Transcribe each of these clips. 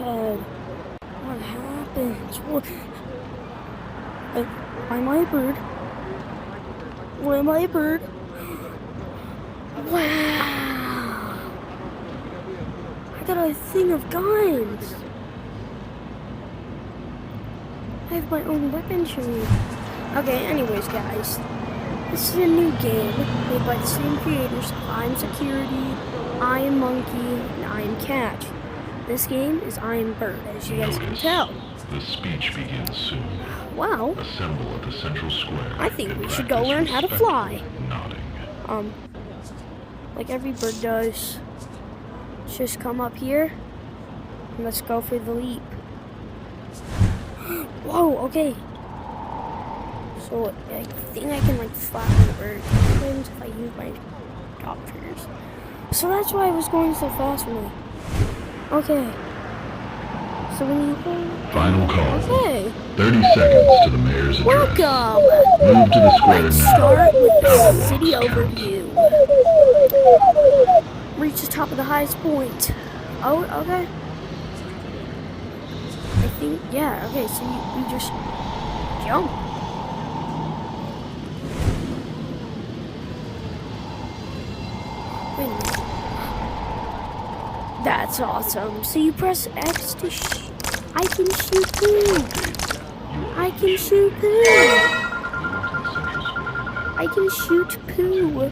head. What happened? What? Why am I a bird? Why am I a bird? Wow! I got a thing of guns! I have my own weaponry. Okay, anyways guys. This is a new game made by the same creators. I am Security, I am Monkey, and I am Cat. This game is I am Bird, as you guys can tell. The speech begins soon. Wow. Assemble at the central square. I think we should go learn how to fly. Nodding. Like every bird does. Let's just come up here and let's go for the leap. Whoa, okay. So I think I can like fly on the bird if I use my doctors. So that's why I was going so fast for me. Okay. So when you go... Final call. Okay. 30 seconds to the mayor's address. Welcome. Move to the square Let's now. start with the city overview. Reach the top of the highest point. Oh, okay. I think, yeah, okay, so you just jump. Wait a minute. That's awesome. So you press X to I can shoot poo. I can shoot poo. I can shoot poo.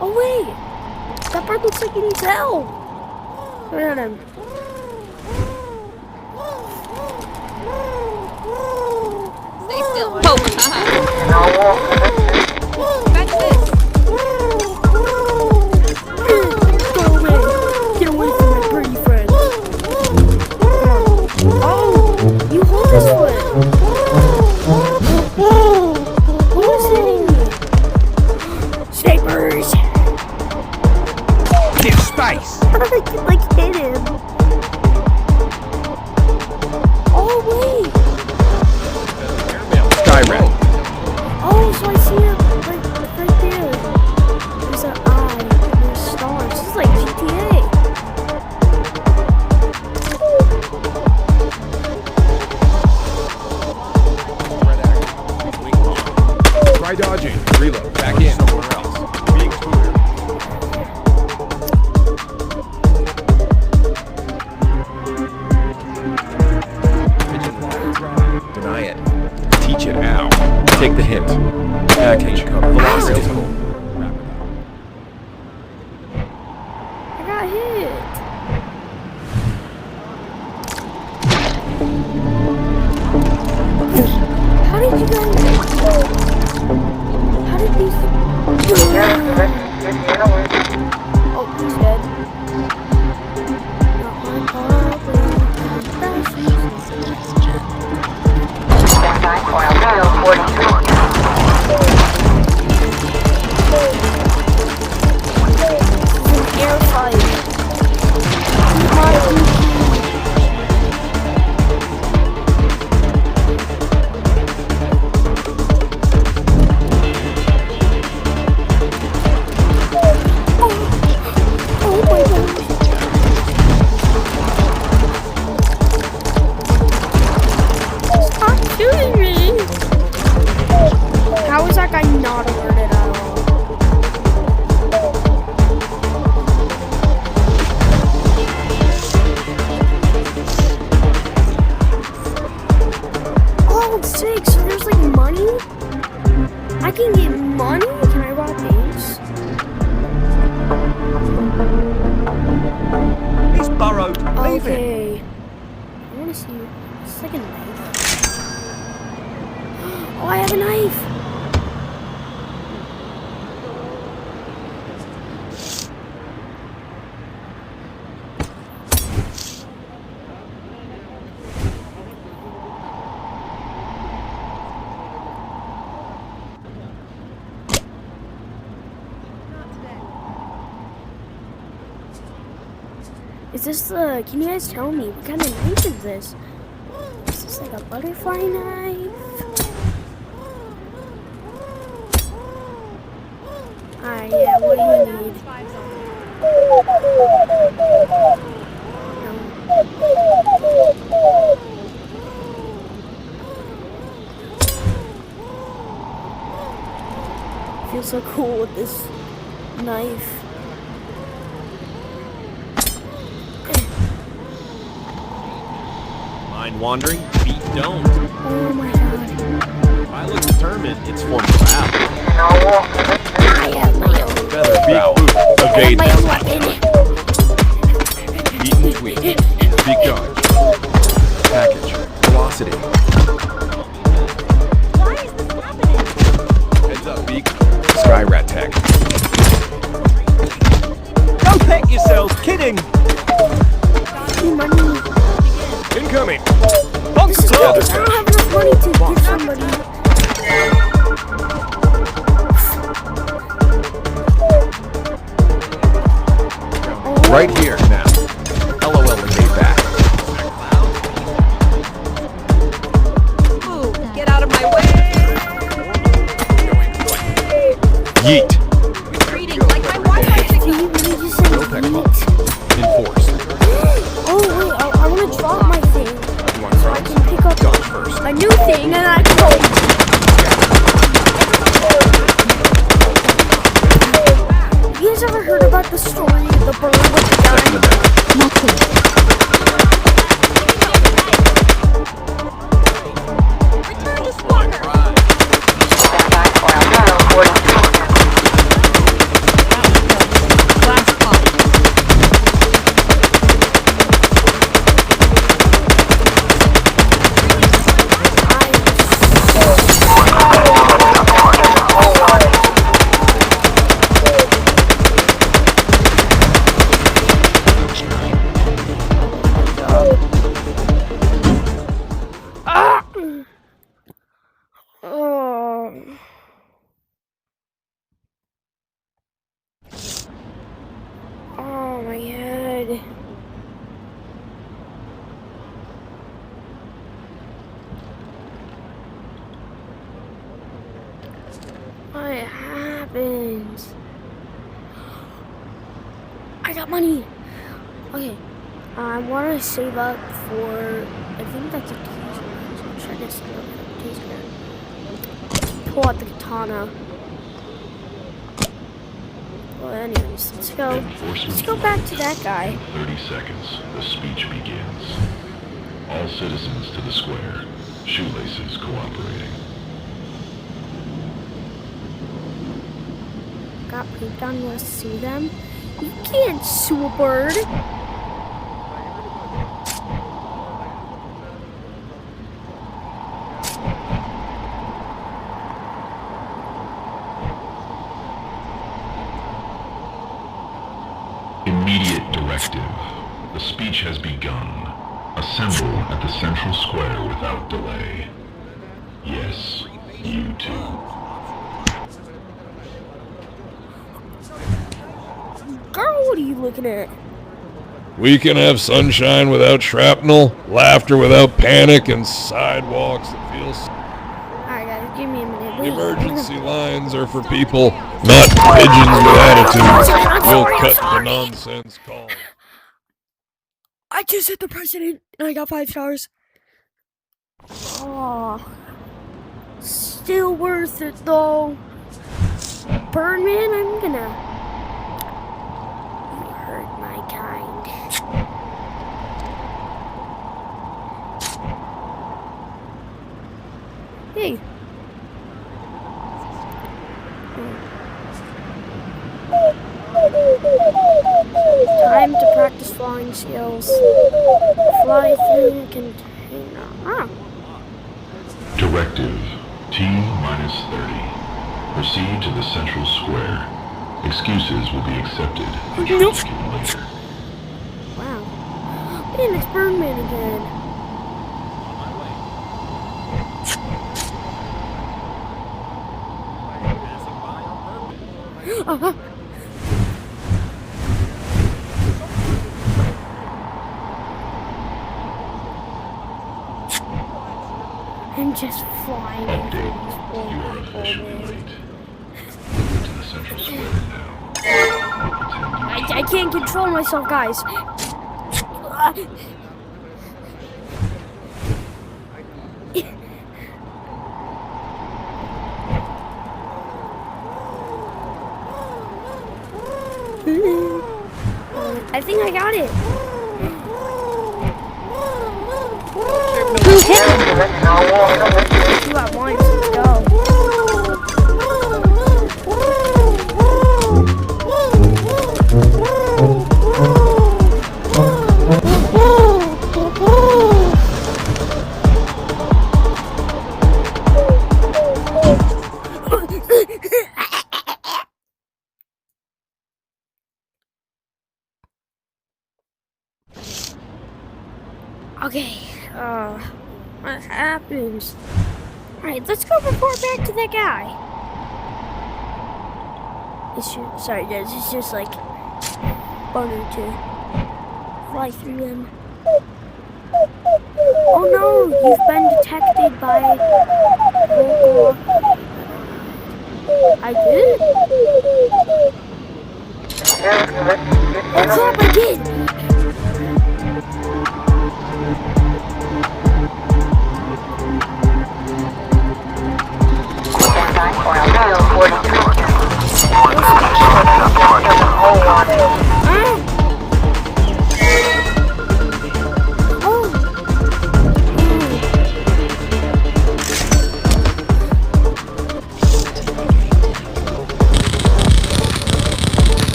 Oh wait! That bird looks like he needs help! Look at him. Stay still. Oh. Catch this. Go away! Get away from my birdie friend. Oh! You hold this foot! What was hitting me? Snipers! Give space! I can like hit him. Oh wait! Direct. Oh, so I see it like right there. There's an eye and there's stars. This is like GTA. Try dodging. Reload. Back in. Somewhere else. Being clear. Deny it. Teach it now. Take the hint. Package cover. Velocity. I got hit. How did you guys? How did these? Oh, he's dead. Not my problem. Standby for Alvaro 42. An air fight. Oh my gosh. Stop shooting me. How is that guy not alerted at all? Oh, sick. So there's like money? I can get money? Can I rob banks? He's burrowed. Leave him. Okay. I want to see. It's like a knife. Oh, I have a knife. Is this the, can you guys tell me, what kind of knife is this? Is this like a butterfly knife? Alright, yeah, what do you need? so cool with this knife. Mind wandering? Feet don't. Oh my god. If I look determined, it's for morale. I have my own. Feather foul. I have Evade. my own weapon. Beat and tweak. Big dodge. Package. Velocity. Why is this happening? Heads up, Beak. Sky Rat Tech. Go pet yourself. Kidding. Money. Incoming. This is good because I don't have enough money to give somebody. Right here now. LOL and get back. Ooh, get out of my way! Yeet. Retreating like my wife! Did you really just say No tech bump. yeet? Enforced. Oh wait, I want to drop my thing. You want I can pick up dodge first. a new thing and I can go. Have you guys ever heard about the story of the bird with the gun? Not cool. Return to Squawker! Standby for Alpha 42. Last call. Oh. Oh my head. What happened? I got money. Okay. I want to save up for. I think that's a taser. So I'm trying to save up for a taser. Pull out the katana. Well, anyways, let's go. Let's go back to that guy. 30 seconds. The speech begins. All citizens to the square. Shoelaces cooperating. Got pooped on. You want to sue them? You can't sue a bird. Immediate directive. The speech has begun. Assemble at the central square without delay. Yes, you too. Girl, what are you looking at? We can have sunshine without shrapnel, laughter without panic, and sidewalks that feel... Alright guys, give me a minute. Wait. Emergency lines are for people, not pigeons with attitudes. We'll cut the nonsense call. I just hit the president and I got 5 stars. Oh, still worth it though. Birdman, I'm gonna. You hurt my kind. Hey. Time to practice flying skills. Fly through container. Ah. Directive. T-30. Proceed to the central square. Excuses will be accepted. Nope. Later. Wow. Man, it's Birdman again. I'm just flying over these Update. poor You are people, officially man. late. Move to the central square now. Continue. I can't control myself, guys. I got it. Who hit him? Two at once. Let's go. Okay, what happens? Alright, let's go report back to that guy. Sorry guys, it's just like funny to fly through them. Oh no, you've been detected by local. I did? Oh crap, I did!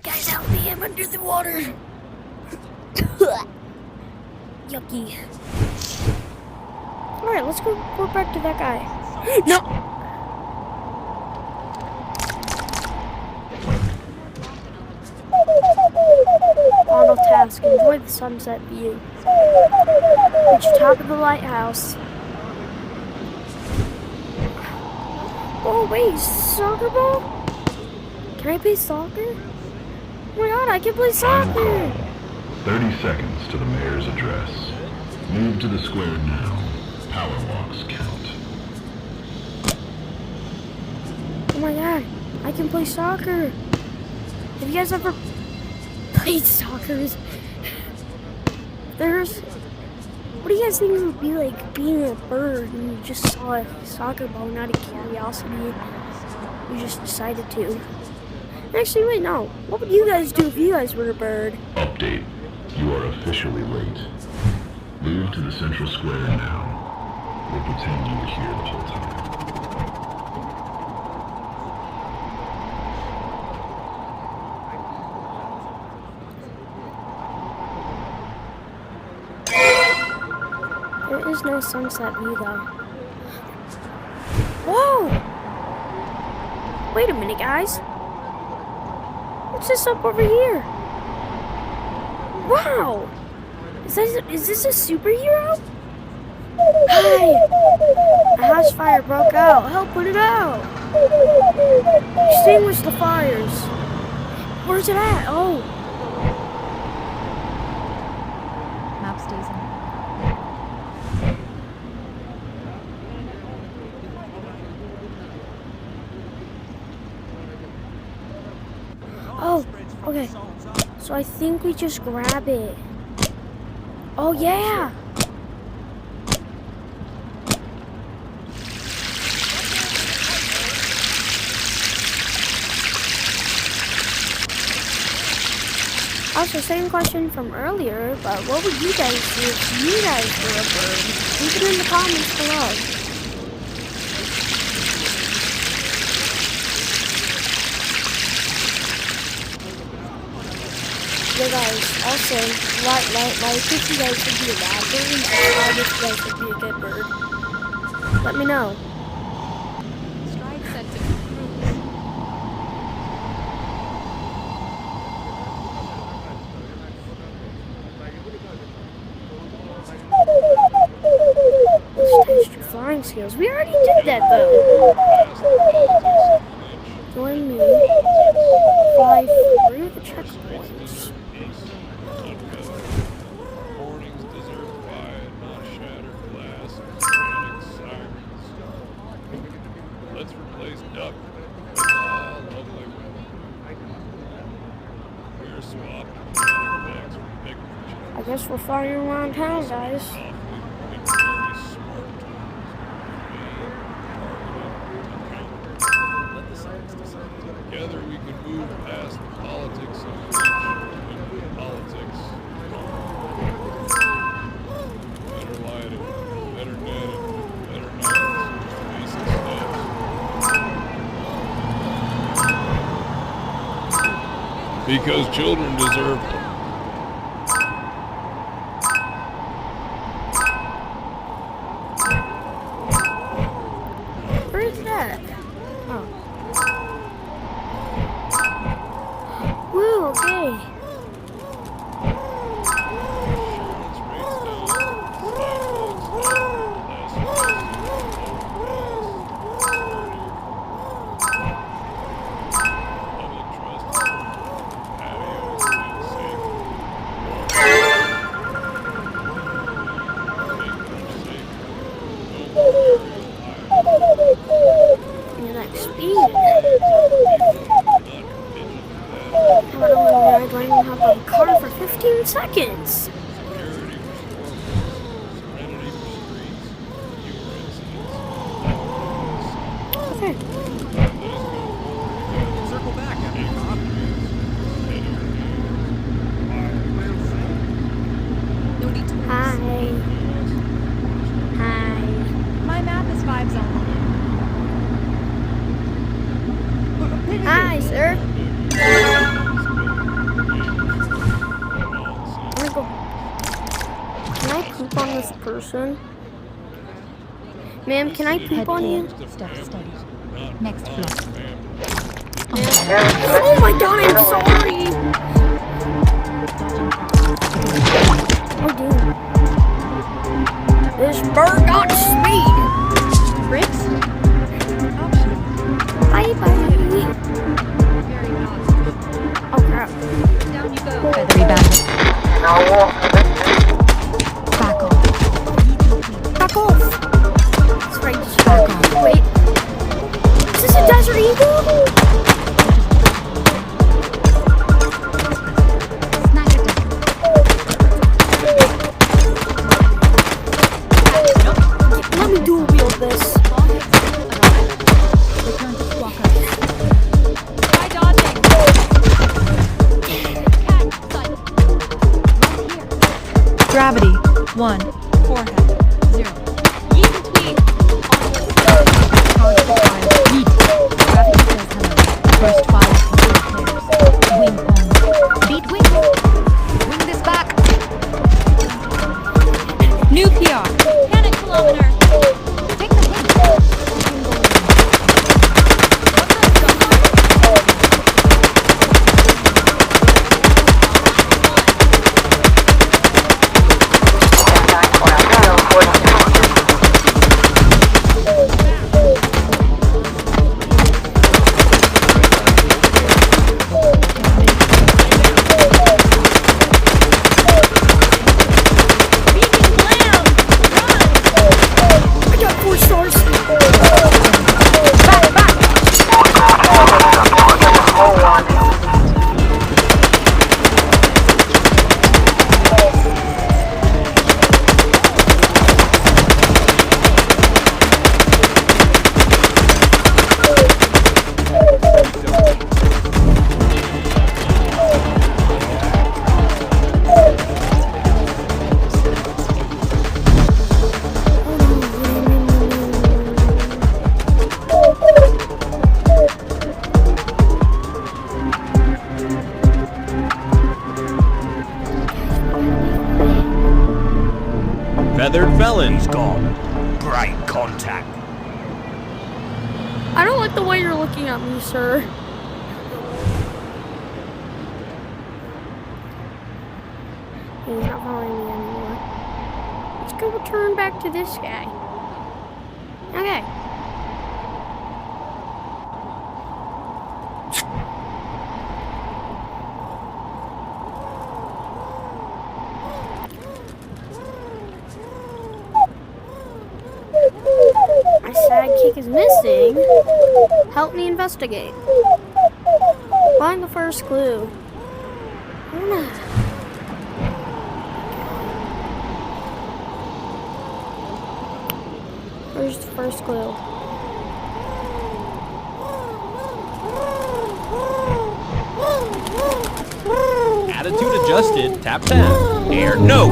Guys, help me, I'm under the water. Yucky. Alright, let's go back to that guy. No! Final task, enjoy the sunset view. Reach the top of the lighthouse. Oh wait, soccer ball? Can I play soccer? Oh my god, I can play soccer! 30 seconds to the mayor's address. Move to the square now. Power walks count. Oh my god, I can play soccer! Have you guys ever played soccer? What do you guys think it would be like being a bird and you just saw a soccer ball and out of curiosity you just decided to? Actually, wait, no. What would you guys do if you guys were a bird? Update. You are officially late. Move to the central square now. We'll pretend you were here the whole time. There is no sunset view, though. Whoa! Wait a minute, guys. What's this up over here? Wow! Is this a superhero? Hi! A house fire broke out. Help put it out! Extinguish the fires. Where's it at? Oh! Map stays in. Oh, okay. So I think we just grab it. Oh, yeah! Also, same question from earlier, but what would you guys do if you guys were a bird? Leave it in the comments below. Yeah, guys, also, like if you guys would be a bad bird, and subscribe if you guys would be a good bird. Let me know. Stride set to cruise. Let's test your flying skills. We already did that though. Join me. Fly through the checkpoints. Warnings deserve quiet, not shattered glass and panic sirens. Let's replace duck with lovely weather. We're swapping bags for pictures. I guess we're flying around town, guys. Together we can move past the politics of politics. Better lighting, better netting, better nights, basic steps. Because children deserve them. Where is that? Oh. Woo, okay. Your next speed. How about only driving hop on a car for 15 seconds? Okay. Circle back after you hop. No need to cruise. Hi. Hi. My map is 5 zone. Hi, sir. Can I poop on this person? Ma'am, can I poop on you? Step steady. Next block. Oh my god, I'm sorry! Oh, dude. This bird got speed! Bricks? Optional. Bye-bye. Very positive. Oh, crap. Down you go. Feathery bandit. Back off. Back off! That's right, just Back off. wait. Is this a desert eagle? Snack it down. Let me dual wield this. Return to squawker. Try dodging. Cat, side. Right here. Gravity. 1. Forehead. 0. Yeet and tweet. Charge the fire. Yeet. Gravity says hello. First fire complete players. Wing on. Beat wing. Wing this back. New PR. Panic kilometer. Take the hint. I got 4 stars. Feathered felon. Gone. Great contact. I don't like the way you're looking at me, sir. He's not following me anymore. Let's go return back to this guy. Okay. My sidekick is missing. Help me investigate. Find the first clue. Where's the first clue? Attitude adjusted. Tap tap. Air no.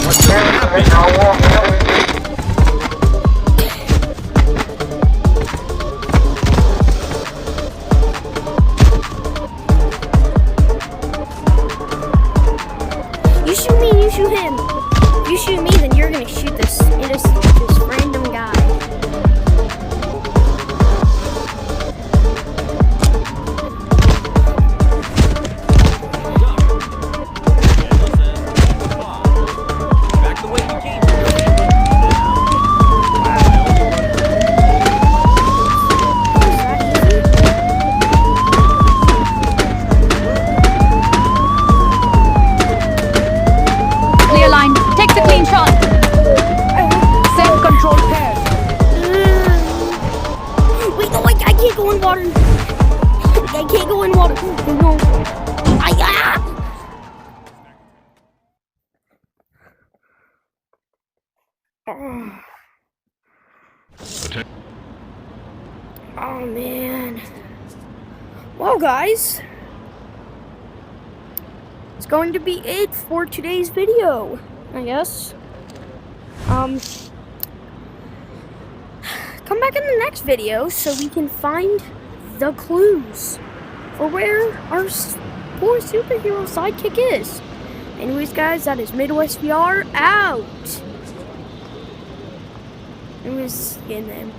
What's happening? You shoot me, you shoot him. If you shoot me, then you're gonna shoot this random guy. Back the way you came. Clear line. Take the clean shot. Set control pair. Wait, no, I can't go in water. I can't go in water. No. Oh man. Well, guys, it's going to be it for today's video, I guess. Come back in the next video so we can find the clues for where our poor superhero sidekick is. Anyways, guys, that is Midwest VR out. It was in them.